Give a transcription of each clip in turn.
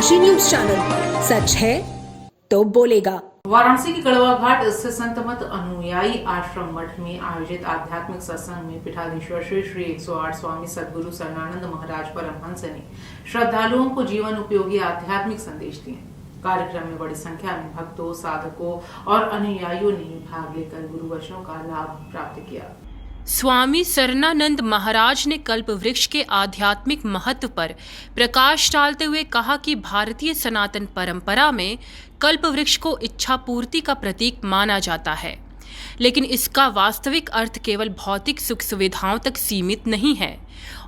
डनकाशी news channel, सच है तो बोलेगा। वाराणसी के कड़वा घाट स्थित संत मत अनुयायी आश्रम मठ में आयोजित आध्यात्मिक सत्संग में पीठाधीश्वर श्री 108 स्वामी सद्गुरु सरनानंद महाराज परमहंस ने श्रद्धालुओं को जीवन उपयोगी आध्यात्मिक संदेश दिए। कार्यक्रम में बड़ी संख्या में भक्तों, साधकों और अनुयायियों ने भाग लेकर गुरु वचनों का लाभ प्राप्त किया। स्वामी सरनानंद महाराज ने कल्प वृक्ष के आध्यात्मिक महत्व पर प्रकाश डालते हुए कहा कि भारतीय सनातन परंपरा में कल्प वृक्ष को इच्छा पूर्ति का प्रतीक माना जाता है, लेकिन इसका वास्तविक अर्थ केवल भौतिक सुख सुविधाओं तक सीमित नहीं है।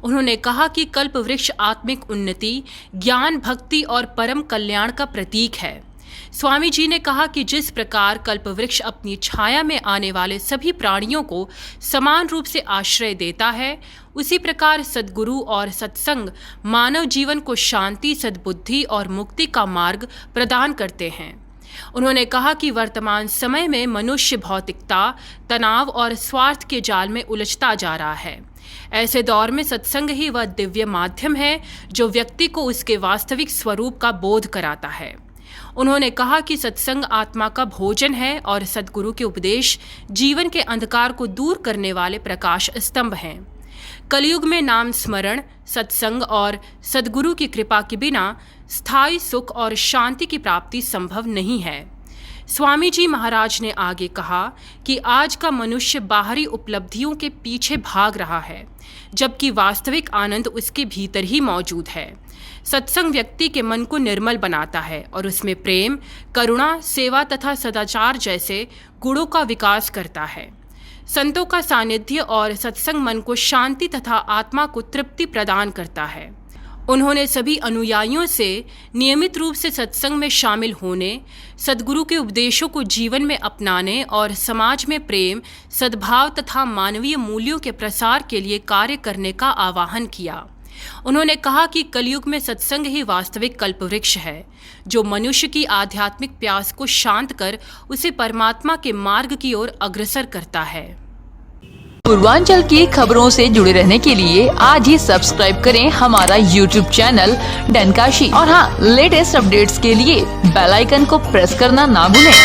उन्होंने कहा कि कल्प वृक्ष आत्मिक उन्नति, ज्ञान, भक्ति और परम कल्याण का प्रतीक है। स्वामी जी ने कहा कि जिस प्रकार कल्प वृक्ष अपनी छाया में आने वाले सभी प्राणियों को समान रूप से आश्रय देता है, उसी प्रकार सद्गुरु और सत्संग मानव जीवन को शांति, सद्बुद्धि और मुक्ति का मार्ग प्रदान करते हैं। उन्होंने कहा कि वर्तमान समय में मनुष्य भौतिकता, तनाव और स्वार्थ के जाल में उलझता जा रहा है। ऐसे दौर में सत्संग ही वह दिव्य माध्यम है जो व्यक्ति को उसके वास्तविक स्वरूप का बोध कराता है। उन्होंने कहा कि सत्संग आत्मा का भोजन है और सद्गुरु के उपदेश जीवन के अंधकार को दूर करने वाले प्रकाश स्तंभ हैं। कलयुग में नाम स्मरण, सत्संग और सद्गुरु की कृपा के बिना स्थायी सुख और शांति की प्राप्ति संभव नहीं है। स्वामी जी महाराज ने आगे कहा कि आज का मनुष्य बाहरी उपलब्धियों के पीछे भाग रहा है, जबकि वास्तविक आनंद उसके भीतर ही मौजूद है। सत्संग व्यक्ति के मन को निर्मल बनाता है और उसमें प्रेम, करुणा, सेवा तथा सदाचार जैसे गुणों का विकास करता है। संतों का सानिध्य और सत्संग मन को शांति तथा आत्मा को तृप्ति प्रदान करता है। उन्होंने सभी अनुयायियों से नियमित रूप से सत्संग में शामिल होने, सद्गुरु के उपदेशों को जीवन में अपनाने और समाज में प्रेम, सद्भाव तथा मानवीय मूल्यों के प्रसार के लिए कार्य करने का आह्वान किया। उन्होंने कहा कि कलयुग में सत्संग ही वास्तविक कल्पवृक्ष है, जो मनुष्य की आध्यात्मिक प्यास को शांत कर उसे परमात्मा के मार्ग की ओर अग्रसर करता है। पूर्वांचल की खबरों से जुड़े रहने के लिए आज ही सब्सक्राइब करें हमारा YouTube चैनल डनकाशी और हाँ, लेटेस्ट अपडेट्स के लिए बेल आइकन को प्रेस करना ना भूलें।